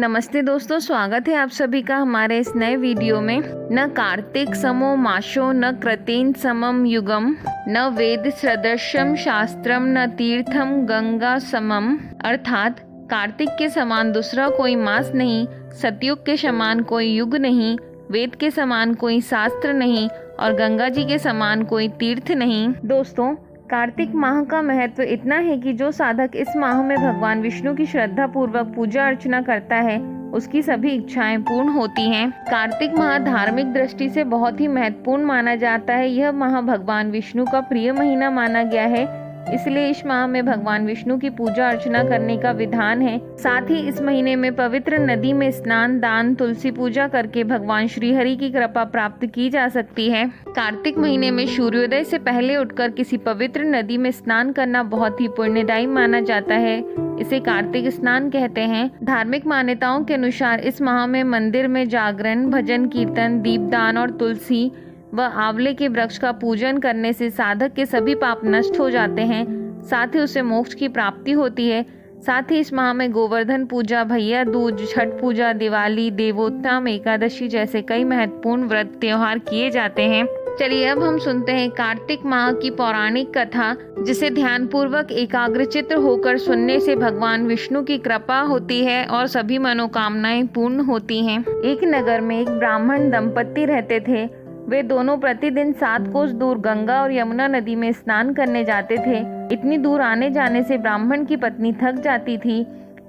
नमस्ते दोस्तों, स्वागत है आप सभी का हमारे इस नए वीडियो में। न कार्तिक समो माशो न कृतेन समम युगम न वेद सदृशम शास्त्रम न तीर्थम गंगा समम। अर्थात कार्तिक के समान दूसरा कोई मास नहीं, सतयुग के समान कोई युग नहीं, वेद के समान कोई शास्त्र नहीं और गंगा जी के समान कोई तीर्थ नहीं। दोस्तों, कार्तिक माह का महत्व इतना है कि जो साधक इस माह में भगवान विष्णु की श्रद्धा पूर्वक पूजा अर्चना करता है उसकी सभी इच्छाएं पूर्ण होती हैं। कार्तिक माह धार्मिक दृष्टि से बहुत ही महत्वपूर्ण माना जाता है। यह माह भगवान विष्णु का प्रिय महीना माना गया है, इसलिए इस माह में भगवान विष्णु की पूजा अर्चना करने का विधान है। साथ ही इस महीने में पवित्र नदी में स्नान, दान, तुलसी पूजा करके भगवान श्री हरि की कृपा प्राप्त की जा सकती है। कार्तिक महीने में सूर्योदय से पहले उठकर किसी पवित्र नदी में स्नान करना बहुत ही पुण्यदायी माना जाता है। इसे कार्तिक स्नान कहते हैं। धार्मिक मान्यताओं के अनुसार इस माह में मंदिर में जागरण, भजन कीर्तन, दीपदान और तुलसी व आंवले के वृक्ष का पूजन करने से साधक के सभी पाप नष्ट हो जाते हैं। साथ ही उसे मोक्ष की प्राप्ति होती है। साथ ही इस माह में गोवर्धन पूजा, भैया दूज, छठ पूजा, दिवाली, देवोत्तम एकादशी जैसे कई महत्वपूर्ण व्रत त्योहार किए जाते हैं। चलिए अब हम सुनते हैं कार्तिक माह की पौराणिक कथा, जिसे ध्यान पूर्वक एकाग्रचित्त होकर सुनने से भगवान विष्णु की कृपा होती है और सभी मनोकामनाएं पूर्ण होती हैं। एक नगर में एक ब्राह्मण दंपत्ति रहते थे। वे दोनों प्रतिदिन 7 कोस दूर गंगा और यमुना नदी में स्नान करने जाते थे। इतनी दूर आने जाने से ब्राह्मण की पत्नी थक जाती थी।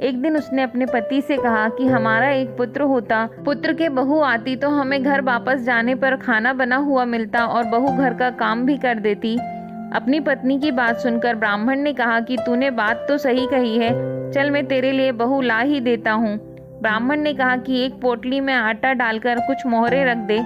एक दिन उसने अपने पति से कहा कि हमारा एक पुत्र होता, पुत्र के बहू आती तो हमें घर वापस जाने पर खाना बना हुआ मिलता और बहू घर का काम भी कर देती। अपनी पत्नी की बात सुनकर ब्राह्मण ने कहा कि तूने बात तो सही कही है, चल मैं तेरे लिए बहू ला ही देता हूँ। ब्राह्मण ने कहा कि एक पोटली में आटा डालकर कुछ मोहरे रख दे।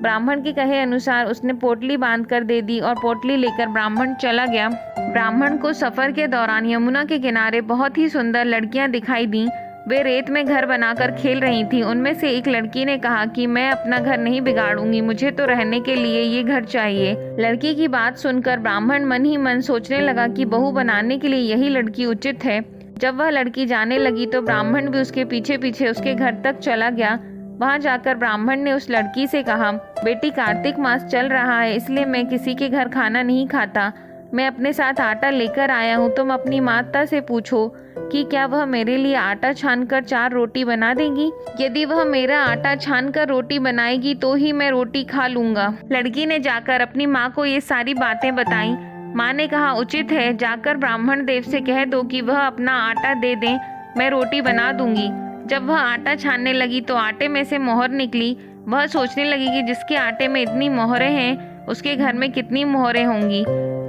ब्राह्मण के कहे अनुसार उसने पोटली बांधकर दे दी और पोटली लेकर ब्राह्मण चला गया। ब्राह्मण को सफर के दौरान यमुना के किनारे बहुत ही सुंदर लड़कियां दिखाई दी। वे रेत में घर बनाकर खेल रही थीं। उनमें से एक लड़की ने कहा कि मैं अपना घर नहीं बिगाड़ूंगी, मुझे तो रहने के लिए ये घर चाहिए। लड़की की बात सुनकर ब्राह्मण मन ही मन सोचने लगा कि बहू बनाने के लिए यही लड़की उचित है। जब वह लड़की जाने लगी तो ब्राह्मण भी उसके पीछे पीछे उसके घर तक चला गया। वहां जाकर ब्राह्मण ने उस लड़की से कहा, बेटी, कार्तिक मास चल रहा है, इसलिए मैं किसी के घर खाना नहीं खाता। मैं अपने साथ आटा लेकर आया हूँ। तुम अपनी माता से पूछो कि क्या वह मेरे लिए आटा छानकर 4 रोटी बना देगी। यदि वह मेरा आटा छानकर रोटी बनाएगी तो ही मैं रोटी खा लूंगा। लड़की ने जाकर अपनी माँ को ये सारी बातें बताई। माँ ने कहा, उचित है, जाकर ब्राह्मण देव से कह दो कि वह अपना आटा दे दें, मैं रोटी बना दूंगी। जब वह आटा छानने लगी तो आटे में से मोहर निकली। वह सोचने लगी कि जिसके आटे में इतनी मोहरें हैं उसके घर में कितनी मोहरें होंगी।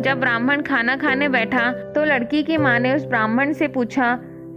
जब ब्राह्मण खाना खाने बैठा तो लड़की की माँ ने उस ब्राह्मण से पूछा,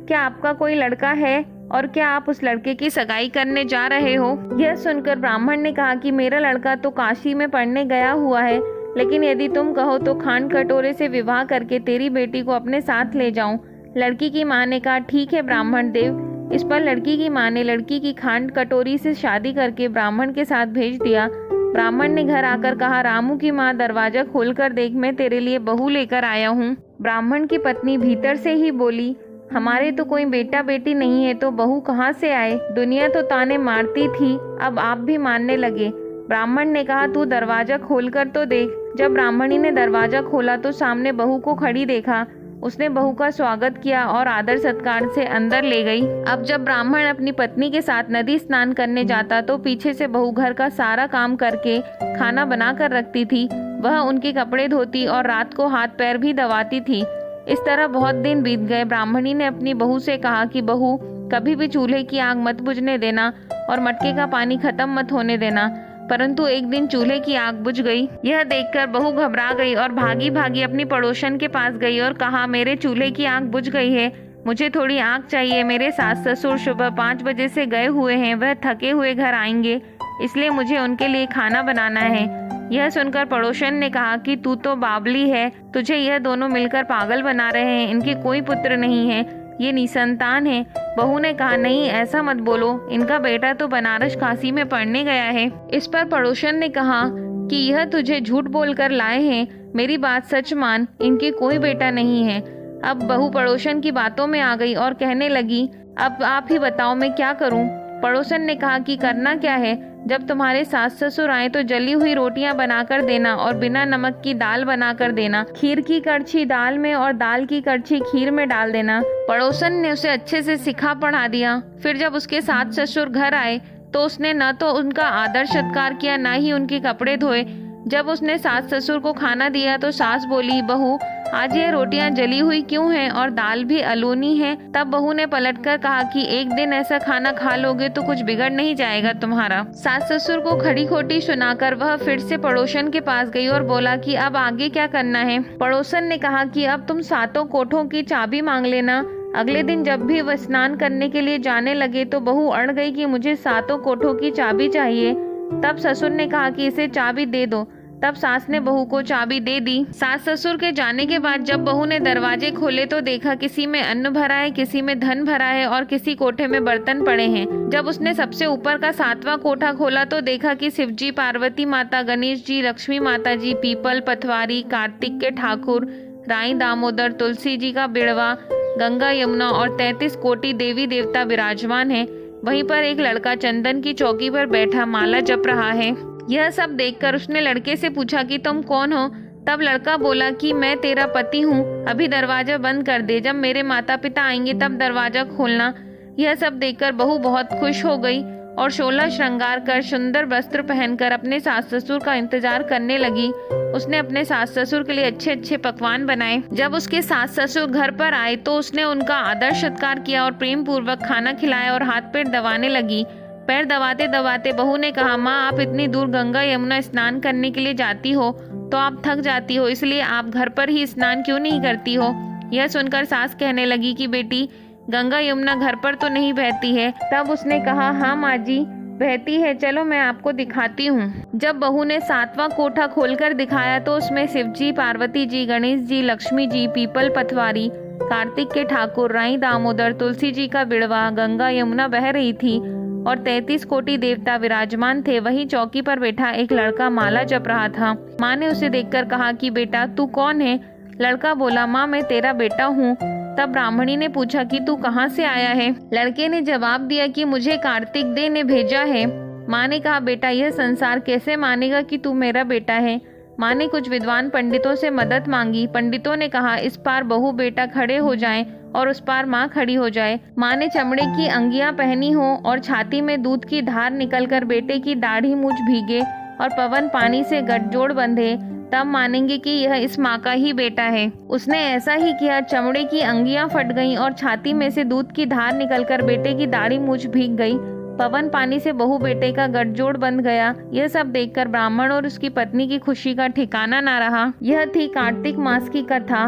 क्या आपका कोई लड़का है और क्या आप उस लड़के की सगाई करने जा रहे हो। यह सुनकर ब्राह्मण ने कहा कि मेरा लड़का तो काशी में पढ़ने गया हुआ है, लेकिन यदि तुम कहो तो खांड कटोरे से विवाह करके तेरी बेटी को अपने साथ ले जाऊं। लड़की की माँ ने कहा, ठीक है ब्राह्मण देव। इस पर लड़की की माँ ने लड़की की खांड कटोरी से शादी करके ब्राह्मण के साथ भेज दिया। ब्राह्मण ने घर आकर कहा, रामू की माँ, दरवाजा खोलकर देख, मैं तेरे लिए बहू लेकर आया हूँ। ब्राह्मण की पत्नी भीतर से ही बोली, हमारे तो कोई बेटा बेटी नहीं है तो बहू कहाँ से आए। दुनिया तो ताने मारती थी, अब आप भी मानने लगे। ब्राह्मण ने कहा, तू दरवाजा खोलकर तो देख। जब ब्राह्मणी ने दरवाजा खोला तो सामने बहू को खड़ी देखा। उसने बहू का स्वागत किया और आदर सत्कार से अंदर ले गई। अब जब ब्राह्मण अपनी पत्नी के साथ नदी स्नान करने जाता तो पीछे से बहू घर का सारा काम करके खाना बना कर रखती थी। वह उनके कपड़े धोती और रात को हाथ पैर भी दबाती थी। इस तरह बहुत दिन बीत गए। ब्राह्मणी ने अपनी बहू से कहा कि बहू, कभी भी चूल्हे की आग मत बुझने देना और मटके का पानी खत्म मत होने देना। परंतु एक दिन चूल्हे की आग बुझ गई। यह देखकर बहू घबरा गई और भागी भागी अपनी पड़ोसन के पास गई और कहा, मेरे चूल्हे की आग बुझ गई है, मुझे थोड़ी आग चाहिए। मेरे सास ससुर सुबह 5 बजे से गए हुए हैं, वह थके हुए घर आएंगे, इसलिए मुझे उनके लिए खाना बनाना है। यह सुनकर पड़ोसन ने कहा कि तू तो बावली है, तुझे यह दोनों मिलकर पागल बना रहे हैं। इनके कोई पुत्र नहीं है, ये निसंतान है। बहू ने कहा, नहीं ऐसा मत बोलो, इनका बेटा तो बनारस काशी में पढ़ने गया है। इस पर पड़ोसन ने कहा कि यह तुझे झूठ बोलकर लाए हैं, मेरी बात सच मान, इनके कोई बेटा नहीं है। अब बहू पड़ोसन की बातों में आ गई और कहने लगी अब आप ही बताओ मैं क्या करूं? पड़ोसन ने कहा कि करना क्या है, जब तुम्हारे सास ससुर आए तो जली हुई रोटियां बनाकर देना और बिना नमक की दाल बनाकर देना। खीर की कड़छी दाल में और दाल की कड़छी खीर में डाल देना। पड़ोसन ने उसे अच्छे से सिखा पढ़ा दिया। फिर जब उसके सास ससुर घर आए तो उसने न तो उनका आदर सत्कार किया, न ही उनके कपड़े धोए। जब उसने सास ससुर को खाना दिया तो सास बोली, बहू आज ये रोटियां जली हुई क्यों हैं और दाल भी अलोनी है। तब बहू ने पलटकर कहा कि एक दिन ऐसा खाना खा लोगे तो कुछ बिगड़ नहीं जाएगा तुम्हारा। सास ससुर को खड़ी खोटी सुनाकर वह फिर से पड़ोसन के पास गई और बोला कि अब आगे क्या करना है। पड़ोसन ने कहा कि अब तुम सातों कोठों की चाबी मांग लेना। अगले दिन जब भी वह स्नान करने के लिए जाने लगे तो बहू अड़ गई कि मुझे सातों कोठों की चाबी चाहिए। तब ससुर ने कहा कि इसे चाबी दे दो। तब सास ने बहू को चाबी दे दी। सास ससुर के जाने के बाद जब बहू ने दरवाजे खोले तो देखा किसी में अन्न भरा है, किसी में धन भरा है और किसी कोठे में बर्तन पड़े हैं। जब उसने सबसे ऊपर का 7वां कोठा खोला तो देखा कि शिवजी, पार्वती माता, गणेश जी, लक्ष्मी माता जी, पीपल, पथवारी, कार्तिक के ठाकुर, राई दामोदर, तुलसी जी का बिड़वा, गंगा यमुना और 33 कोटि देवी देवता विराजमान है। वहीं पर एक लड़का चंदन की चौकी पर बैठा माला जप रहा है। यह सब देखकर उसने लड़के से पूछा कि तुम कौन हो? तब लड़का बोला कि मैं तेरा पति हूँ, अभी दरवाजा बंद कर दे, जब मेरे माता पिता आएंगे तब दरवाजा खोलना। यह सब देखकर बहू बहुत खुश हो गई और 16 श्रृंगार कर सुंदर वस्त्र पहनकर अपने सास ससुर का इंतजार करने लगी। उसने अपने सास ससुर के लिए अच्छे अच्छे पकवान बनाए। जब उसके सास ससुर घर पर आए तो उसने उनका आदर सत्कार किया और प्रेम पूर्वक खाना खिलाया और हाथ पैर दबाने लगी। पैर दबाते दबाते बहू ने कहा, माँ आप इतनी दूर गंगा यमुना स्नान करने के लिए जाती हो तो आप थक जाती हो, इसलिए आप घर पर ही स्नान क्यों नहीं करती हो? यह सुनकर सास कहने लगी कि बेटी गंगा यमुना घर पर तो नहीं बहती है। तब उसने कहा, हाँ माँ जी बहती है, चलो मैं आपको दिखाती हूँ। जब बहू ने 7वां कोठा खोलकर दिखाया तो उसमें शिवजी, पार्वती जी, गणेश जी, लक्ष्मी जी, पीपल, पथवारी, कार्तिक के ठाकुर, राई दामोदर, तुलसी जी का बिड़वा, गंगा यमुना बह रही थी और 33 कोटि देवता विराजमान थे। वहीं चौकी पर बैठा एक लड़का माला जप रहा था। माँ ने उसे देखकर कहा कि बेटा तू कौन है? लड़का बोला, माँ मैं तेरा बेटा हूँ। तब ब्राह्मणी ने पूछा कि तू कहाँ से आया है? लड़के ने जवाब दिया कि मुझे कार्तिक दे ने भेजा है। माँ ने कहा, बेटा यह संसार कैसे मानेगा कि तू मेरा बेटा है? माँ ने कुछ विद्वान पंडितों से मदद मांगी। पंडितों ने कहा इस पार बहू बेटा खड़े हो जाएं और उस पार माँ खड़ी हो जाए। माँ ने चमड़े की अंगियां पहनी हो और छाती में दूध की धार निकलकर बेटे की दाढ़ी मूछ भीगे और पवन पानी से गठजोड़ बंधे, तब मानेंगे कि यह इस माँ का ही बेटा है। उसने ऐसा ही किया। चमड़े की अंगियां फट गईं और छाती में से दूध की धार निकलकर बेटे की दाढ़ी मूछ भीग गई। पवन पानी से बहू बेटे का गठजोड़ बंध गया। यह सब देखकर ब्राह्मण और उसकी पत्नी की खुशी का ठिकाना न रहा। यह थी कार्तिक मास की कथा।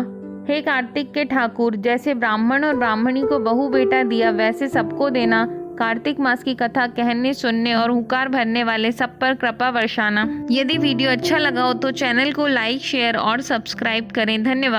हे कार्तिक के ठाकुर, जैसे ब्राह्मण और ब्राह्मणी को बहू बेटा दिया वैसे सबको देना। कार्तिक मास की कथा कहने, सुनने और हुंकार भरने वाले सब पर कृपा वर्षाना। यदि वीडियो अच्छा लगा हो तो चैनल को लाइक, शेयर और सब्सक्राइब करें। धन्यवाद।